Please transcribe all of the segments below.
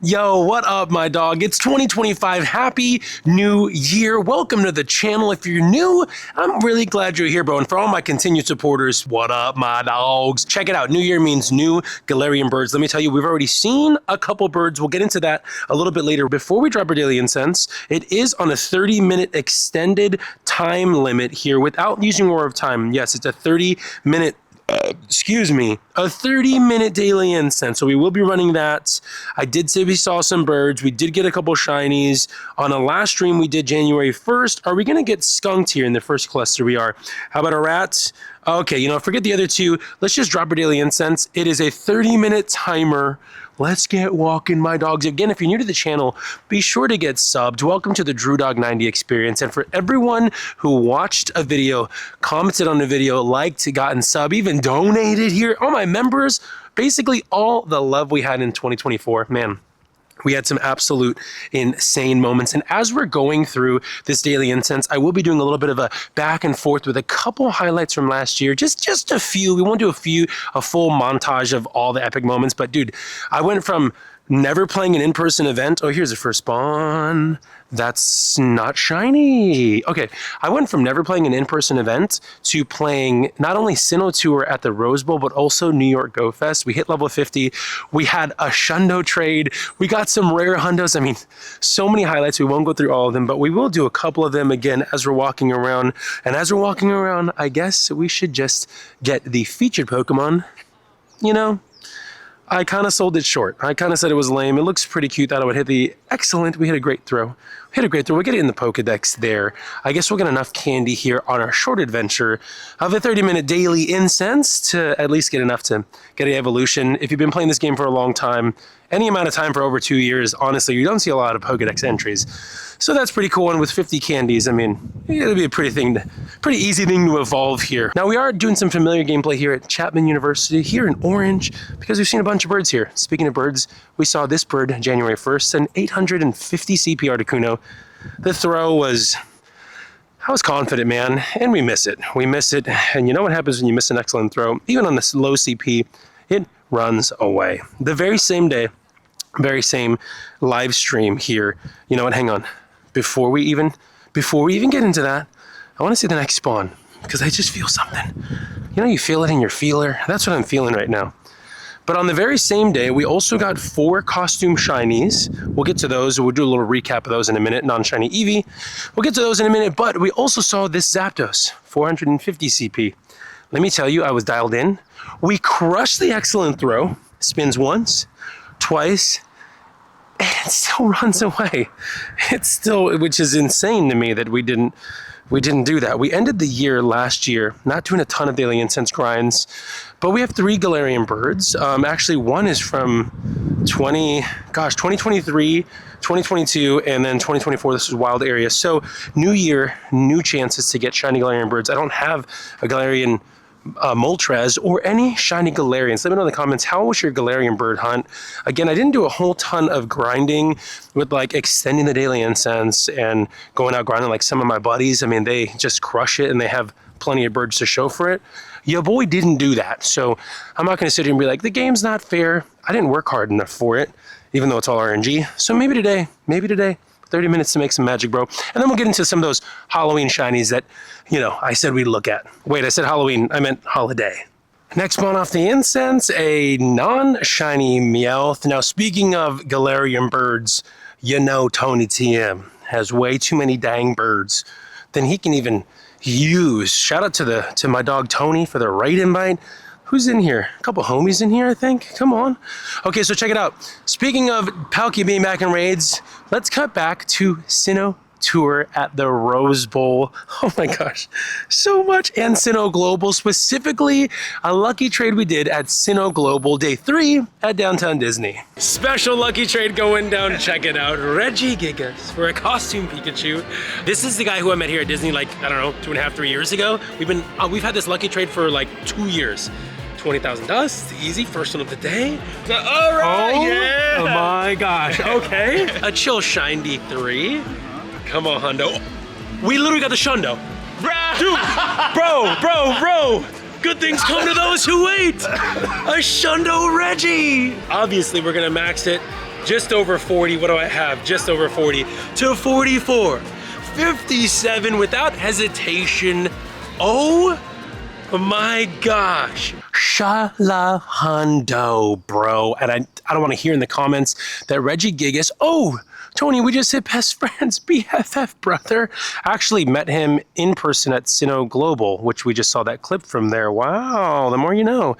Yo, what up, my dog? It's 2025. Happy New Year. Welcome to the channel. If you're new, I'm really glad you're here, bro. And for all my continued supporters, what up, my dogs? Check it out. New Year means new Galarian birds. Let me tell you, we've already seen a couple birds. We'll get into that a little bit later. Before we drop our daily incense, it is on a 30-minute extended time limit here without using more of time. Yes, it's a 30-minute a 30-minute daily incense. So we will be running that. I did say we saw some birds. We did get a couple shinies. On a last stream we did January 1st. Are we going to get skunked here in the first cluster? We are. How about a rat? Okay, you know, forget the other two. Let's just drop our daily incense. It is a 30-minute timer. Let's get walking, my dogs. Again, if you're new to the channel, be sure to get subbed. Welcome to the DrewDog90 experience. And for everyone who watched a video, commented on the video, liked, gotten sub, even donated here, all my members, basically all the love we had in 2024, man. We had some absolute insane moments. And as we're going through this daily incense, I will be doing a little bit of a back and forth with a couple highlights from last year. Just a few. We won't do a full montage of all the epic moments. But dude, I went from never playing an in-person event. Oh, here's the first spawn. That's not shiny. Okay, I went from never playing an in-person event to playing not only Sinnoh Tour at the Rose Bowl, but also New York Go Fest. We hit level 50. We had a Shundo trade. We got some rare hundos. I mean, so many highlights. We won't go through all of them, but we will do a couple of them again as we're walking around. And as we're walking around, I guess we should just get the featured Pokemon, you know. I kind of sold it short. I kind of said it was lame. It looks pretty cute. Thought I would hit the excellent. We hit a great throw. We'll get it in the Pokedex there. I guess we'll get enough candy here on our short adventure of a 30-minute daily incense to at least get enough to get an evolution. If you've been playing this game for a long time, any amount of time for over 2 years, honestly, you don't see a lot of Pokedex entries. So that's pretty cool. And with 50 candies, I mean, it'll be a pretty easy thing to evolve here. Now we are doing some familiar gameplay here at Chapman University here in Orange because we've seen a bunch of birds here. Speaking of birds, we saw this bird January 1st, an 850 CP Articuno. The throw was, I was confident, man, and we miss it. We miss it, and you know what happens when you miss an excellent throw? Even on this low CP, it runs away. The very same day, very same live stream here. You know what, hang on. Before we even get into that, I want to see the next spawn, because I just feel something. You know, you feel it in your feeler? That's what I'm feeling right now. But on the very same day, we also got 4 costume shinies. We'll get to those. We'll do a little recap of those in a minute. Non-shiny Eevee. We'll get to those in a minute. But we also saw this Zapdos, 450 CP. Let me tell you, I was dialed in. We crushed the excellent throw. Spins once, twice, and it still runs away. It's still, which is insane to me that we didn't do that. We ended the year last year not doing a ton of daily incense grinds, but we have 3 Galarian birds. Actually, one is from 2023, 2022, and then 2024. This is wild area. So new year, new chances to get shiny Galarian birds. I don't have a Galarian Moltres or any shiny Galarians. Let me know in the comments, how was your Galarian bird hunt? Again, I didn't do a whole ton of grinding with like extending the daily incense and going out grinding like some of my buddies. I mean, they just crush it and they have plenty of birds to show for it. Your boy didn't do that. So I'm not going to sit here and be like, the game's not fair. I didn't work hard enough for it, even though it's all RNG. So maybe today, 30 minutes to make some magic, bro. And then we'll get into some of those Halloween shinies that, you know, I said we'd look at. Wait, I said Halloween, I meant holiday. Next spawn off the incense, a non-shiny Meowth. Now, speaking of Galarian birds, you know Tony TM has way too many dang birds than he can even use. Shout out to my dog Tony for the right invite. Who's in here? A couple homies in here, I think. Come on. Okay, so check it out. Speaking of Palkia being back in raids, let's cut back to Sinnoh Tour at the Rose Bowl. Oh my gosh, so much. And Sinnoh Global, specifically a lucky trade we did at Sinnoh Global Day 3 at Downtown Disney. Special lucky trade going down. Check it out. Regigigas for a costume Pikachu. This is the guy who I met here at Disney like, I don't know, 2.5, 3 years ago. We've had this lucky trade for like 2 years. 20,000 dust, easy, first one of the day. All right, yeah. Oh my gosh, okay. A chill shiny 3. Come on, Hundo. We literally got the Shundo. Dude, bro. Good things come to those who wait. A Shundo Reggie. Obviously, we're gonna max it just over 40. What do I have? Just over 40 to 44. 57 without hesitation. Oh my gosh. Shundo, bro. And I don't want to hear in the comments that regigigas, oh, Tony, we just hit best friends, BFF, brother. I actually met him in person at Sino Global, which we just saw that clip from there. Wow, the more you know.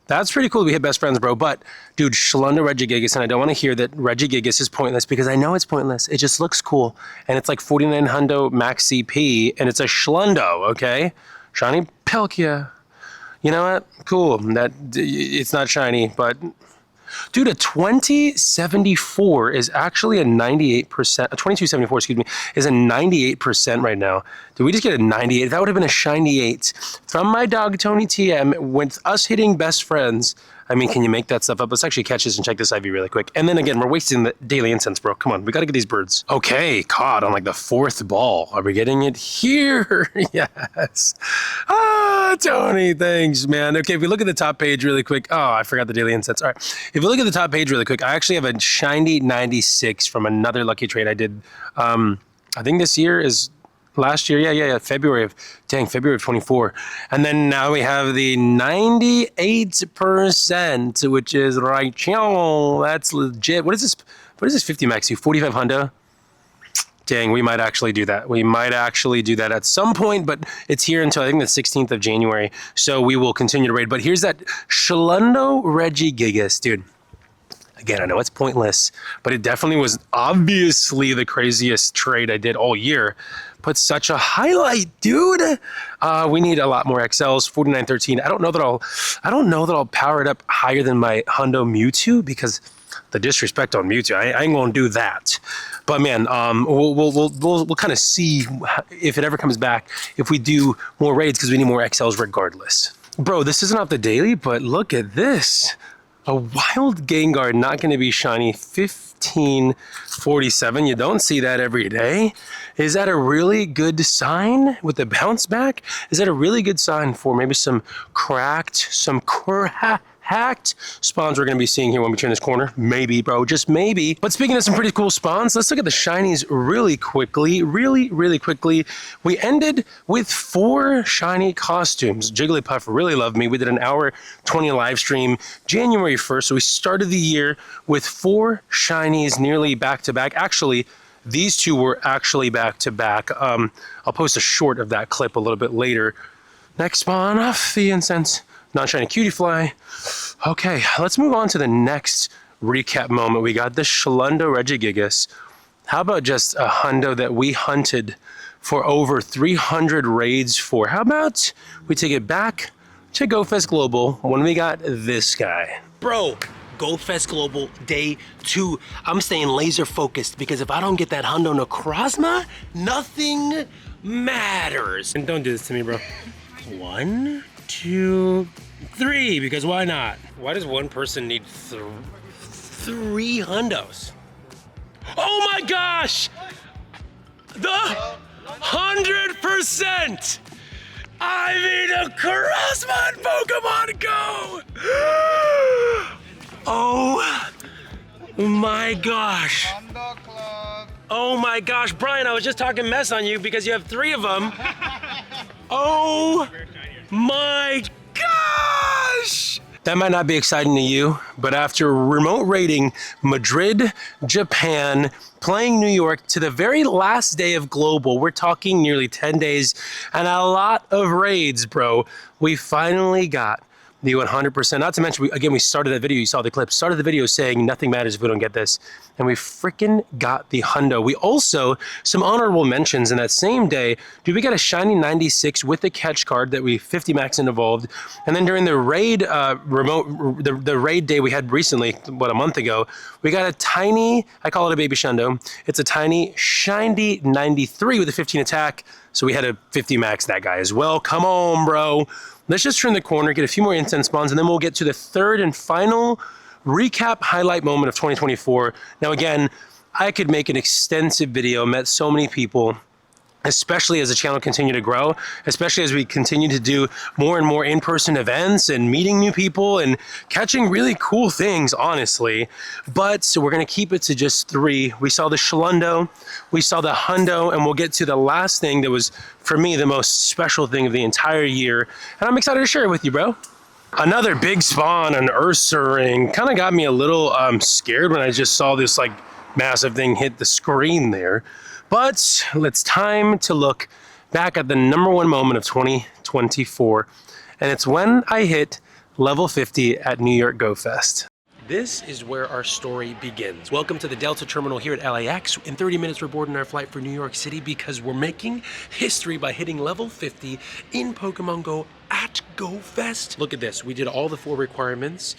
That's pretty cool. We hit best friends, bro. But, dude, Shundo regigigas, and I don't want to hear that regigigas is pointless because I know it's pointless. It just looks cool. And it's like 49 hundo max CP, and it's a Shundo, okay? Shiny Pelkia. You know what? Cool. That it's not shiny, but... Dude, a 2074 is actually a 98%, a 2274, excuse me, is a 98% right now. Did we just get a 98? That would have been a shiny 8. From my dog, Tony TM, with us hitting best friends. I mean, can you make that stuff up? Let's actually catch this and check this IV really quick. And then again, we're wasting the daily incense, bro. Come on, we got to get these birds. Okay, caught on like the 4th ball. Are we getting it here? Yes. Ah, Tony, thanks, man. Okay, if we look at the top page really quick. Oh, I forgot the daily incense. All right. If we look at the top page really quick, I actually have a shiny 96 from another lucky trade I did. I think this year is... Last year, yeah, February of 24. And then now we have the 98%, which is right. That's legit. What is this 50 max? 45 hundo? Dang, we might actually do that. We might actually do that at some point, but it's here until I think the 16th of January. So we will continue to raid. But here's that Shundo regigigas, dude. Again, I know it's pointless, but it definitely was obviously the craziest trade I did all year. But such a highlight, dude. We need a lot more XLs. 4913. I don't know that I'll power it up higher than my Hundo Mewtwo because the disrespect on Mewtwo. I ain't gonna do that. But man, we'll kind of see if it ever comes back. If we do more raids because we need more XLs regardless. Bro, this isn't off the daily, but look at this. A wild Gengar, not going to be shiny, 1547. You don't see that every day. Is that a really good sign with the bounce back? Is that a really good sign for maybe some cracked spawns we're going to be seeing here when we turn this corner? Maybe, bro, just maybe. But speaking of some pretty cool spawns, let's look at the shinies really quickly. Really quickly. We ended with 4 shiny costumes. Jigglypuff really loved me. We did an hour 20 live stream January 1st. So we started the year with 4 shinies nearly back to back. Actually, these 2 were actually back to back. I'll post a short of that clip a little bit later. Next spawn off the incense. Non-shiny cutie fly. Okay, let's move on to the next recap moment. We got the Shundo regigigas. How about just a hundo that we hunted for over 300 raids for? How about we take it back to GoFest Global when we got this guy? Bro, GoFest Global Day 2. I'm staying laser focused because if I don't get that hundo necroma, nothing matters. And don't do this to me, bro. 1, 2, 3, because why not? Why does one person need 3 hundos? Oh my gosh! The 100%! I mean, a Necroma in Pokemon Go! Oh my gosh. Oh my gosh, Brian, I was just talking mess on you because you have 3 of them. Oh my gosh! That might not be exciting to you, but after remote raiding Madrid, Japan, playing New York to the very last day of Global, we're talking nearly 10 days and a lot of raids, bro. We finally got the 100%. Not to mention, we started that video, you saw the clip, started the video saying nothing matters if we don't get this. And we freaking got the hundo. We also, some honorable mentions in that same day, dude, we got a shiny 96 with the catch card that we 50 max and evolved. And then during the raid the raid day we had recently, what, a month ago, we got a tiny, I call it a baby Shundo. It's a tiny shiny 93 with a 15 attack. So we had a 50 max that guy as well. Come on, bro. Let's just turn the corner, get a few more incense spawns, and then we'll get to the third and final recap highlight moment of 2024. Now again, I could make an extensive video, met so many people, especially as the channel continue to grow, especially as we continue to do more and more in-person events and meeting new people and catching really cool things, honestly. But so we're gonna keep it to just 3. We saw the Shundo, we saw the Hundo, and we'll get to the last thing that was, for me, the most special thing of the entire year. And I'm excited to share it with you, bro. Another big spawn, an Ursa ring, kind of got me a little scared when I just saw this like massive thing hit the screen there. But it's time to look back at the #1 moment of 2024, and it's when I hit level 50 at New York Go Fest. This is where our story begins. Welcome to the Delta Terminal here at LAX. In 30 minutes, we're boarding our flight for New York City because we're making history by hitting level 50 in Pokemon Go at Go Fest. Look at this, we did all the 4 requirements.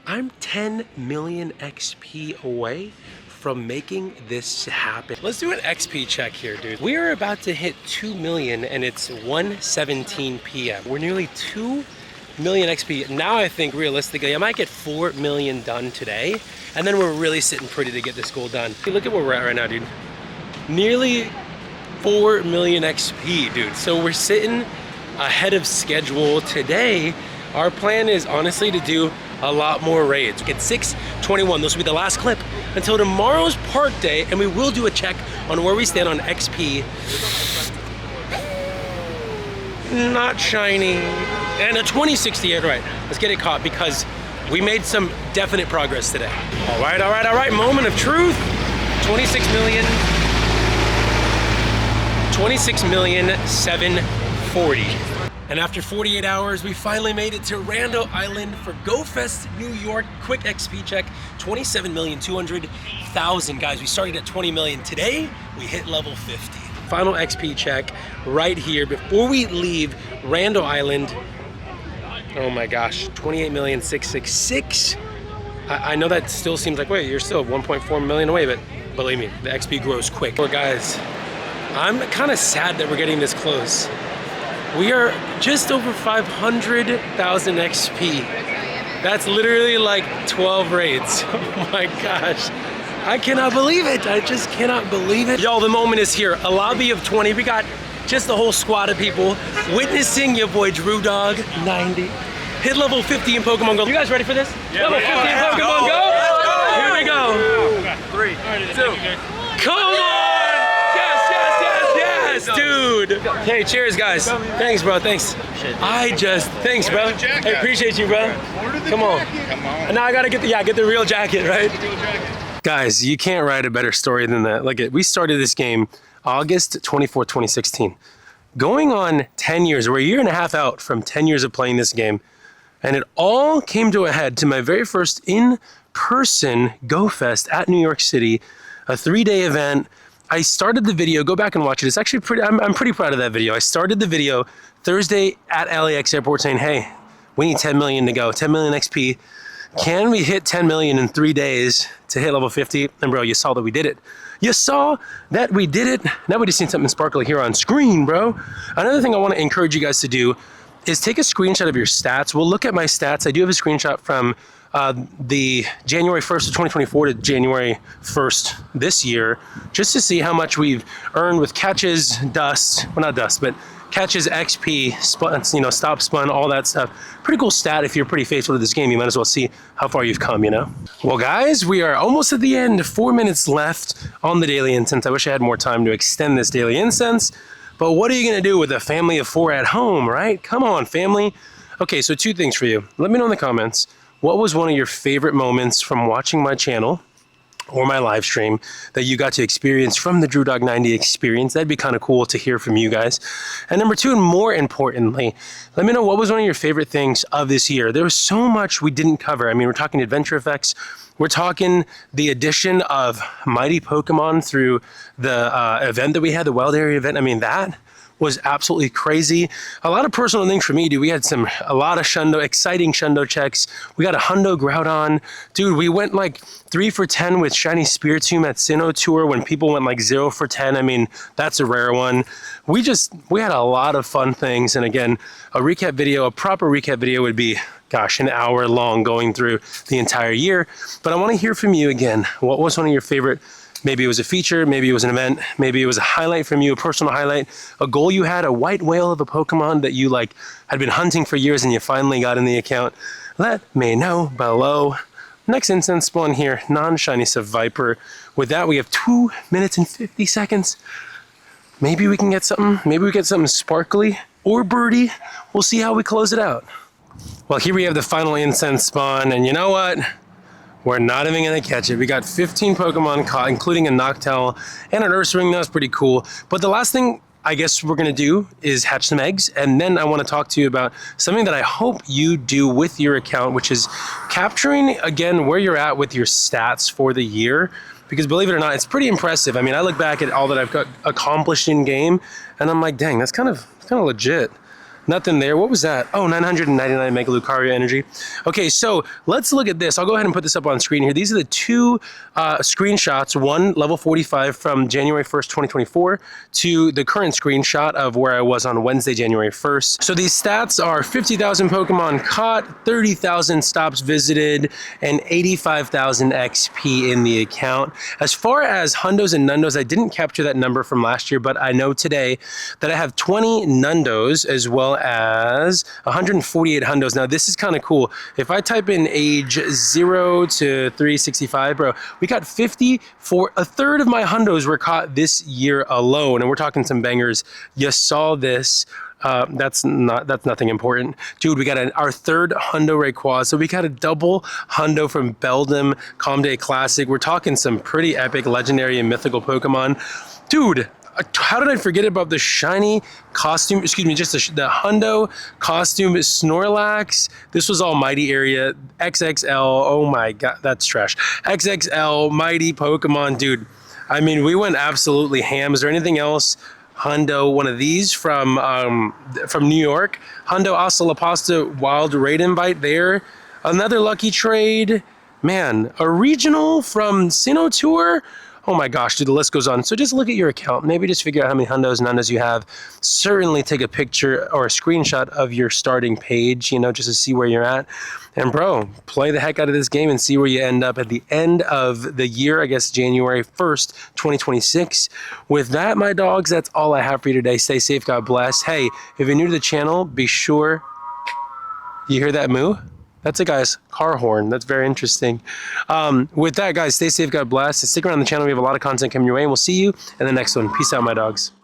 I'm 10 million XP away from making this happen. Let's do an XP check here, dude. We are about to hit 2 million and it's 1:17 p.m. We're nearly 2 million XP. Now I think realistically, I might get 4 million done today, and then we're really sitting pretty to get this goal done. Look at where we're at right now, dude. Nearly 4 million XP, dude. So we're sitting ahead of schedule today. Our plan is honestly to do a lot more raids. Get 621, this will be the last clip until tomorrow's park day, and we will do a check on where we stand on XP. Not shiny. And a 2068, right. Let's get it caught because we made some definite progress today. All right, moment of truth. 26,740. And after 48 hours, we finally made it to Rando Island for Go Fest New York. Quick XP check, 27,200,000. Guys, we started at 20 million. Today, we hit level 50. Final XP check right here before we leave Rando Island. Oh my gosh, 28,666. I know that still seems like, wait, you're still 1.4 million away, but believe me, the XP grows quick. Well, guys, I'm kind of sad that we're getting this close. We are just over 500,000 XP. That's literally like 12 raids. Oh my gosh. I cannot believe it. I just cannot believe it. Y'all, the moment is here. A lobby of 20. We got just a whole squad of people witnessing your boy Drew Dog 90 hit level 50 in Pokemon Go. You guys ready for this? Yeah, level 50 in Pokemon Go. Here we go. 3, 2. Come on! Dude. Hey, cheers, guys. Thanks, bro. Thanks. Thanks, bro. Hey, appreciate you, bro. Come on. And now I gotta get the real jacket, right? Guys, you can't write a better story than that. Look, we started this game August 24, 2016. Going on 10 years, we're a year and a half out from 10 years of playing this game. And it all came to a head to my very first in-person Go Fest at New York City, a 3-day event. I started the video, go back and watch it. It's actually I'm pretty proud of that video. I started the video Thursday at LAX airport saying, hey, we need 10 million to go, 10 million XP. Can we hit 10 million in 3 days to hit level 50? And bro, you saw that we did it. You saw that we did it. Now we just seen something sparkly here on screen, bro. Another thing I want to encourage you guys to do is take a screenshot of your stats. We'll look at my stats. I do have a screenshot from the January 1st of 2024 to January 1st this year, just to see how much we've earned with catches, dust, well not dust, but catches, XP, spun, stop spun, all that stuff. Pretty cool stat. If you're pretty faithful to this game, you might as well see how far you've come, Well, guys, we are almost at the end. 4 minutes left on the daily incense. I wish I had more time to extend this daily incense, but what are you gonna do with a family of 4 at home, right? Come on, family. Okay, so 2 things for you. Let me know in the comments. What was one of your favorite moments from watching my channel or my live stream that you got to experience from the Drew Dog 90 experience? That'd be kind of cool to hear from you guys. And number 2, and more importantly, let me know what was one of your favorite things of this year. There was so much we didn't cover. I mean, we're talking adventure effects. We're talking the addition of mighty Pokemon through the event that we had, the Wild Area event. I mean, that was absolutely crazy. A lot of personal things for me, dude. We had a lot of Shundo, exciting Shundo checks. We got a Hundo Groudon. Dude, we went like 3 for 10 with Shiny Spiritomb at Sinnoh Tour when people went like 0 for 10. I mean, that's a rare one. We had a lot of fun things. And again, a proper recap video would be, gosh, an hour long going through the entire year. But I want to hear from you again. What was one of your favorite Maybe it was a feature, maybe it was an event, maybe it was a highlight from you, a personal highlight, a goal you had, a white whale of a Pokemon that you like had been hunting for years and you finally got in the account. Let me know below. Next incense spawn here, non-shiny Viper. With that, we have 2 minutes and 50 seconds. Maybe we can get something. Maybe we get something sparkly or birdie. We'll see how we close it out. Well, here we have the final incense spawn, and you know what? We're not even gonna catch it. We got 15 Pokemon caught, including a Noctowl and an Ursaring. That was pretty cool. But the last thing I guess we're gonna do is hatch some eggs, and then I wanna talk to you about something that I hope you do with your account, which is capturing, again, where you're at with your stats for the year. Because believe it or not, it's pretty impressive. I mean, I look back at all that I've got accomplished in game, and I'm like, dang, that's kind of legit. Nothing there. What was that? Oh, 999 Mega Lucario energy. Okay, so let's look at this. I'll go ahead and put this up on screen here. These are the two screenshots. One, level 45 from January 1st, 2024 to the current screenshot of where I was on Wednesday, January 1st. So these stats are 50,000 Pokemon caught, 30,000 stops visited, and 85,000 XP in the account. As far as Hundos and Nundos, I didn't capture that number from last year, but I know today that I have 20 Nundos as well as 148 Hundos. Now this is kind of cool. If I type in age 0 to 365, bro, we got 54. A third of my Hundos were caught this year alone, and we're talking some bangers. You saw this. That's nothing important. Dude, we got our third Hundo Rayquaza. So we got a double Hundo from Beldum Comday Classic. We're talking some pretty epic, legendary, and mythical Pokemon. Dude, how did I forget about the shiny costume? Excuse me, just the Hundo costume Snorlax. This was all Mighty area. XXL. Oh my god, that's trash. XXL Mighty Pokemon, dude. I mean, we went absolutely ham. Is there anything else? Hundo, one of these from New York. Hundo Ocelopasta Wild Raid Invite there. Another lucky trade. Man, a regional from Sinnoh Tour. Oh my gosh, dude, the list goes on. So just look at your account. Maybe just figure out how many Hundos and Nundos you have. Certainly take a picture or a screenshot of your starting page, you know, just to see where you're at. And bro, play the heck out of this game and see where you end up at the end of the year, I guess January 1st, 2026. With that, my dogs, that's all I have for you today. Stay safe, God bless. Hey, if you're new to the channel, be sure, you hear that moo? That's a guy's car horn. That's very interesting. With that, guys, stay safe, God bless. Stick around the channel. We have a lot of content coming your way, and we'll see you in the next one. Peace out, my dogs.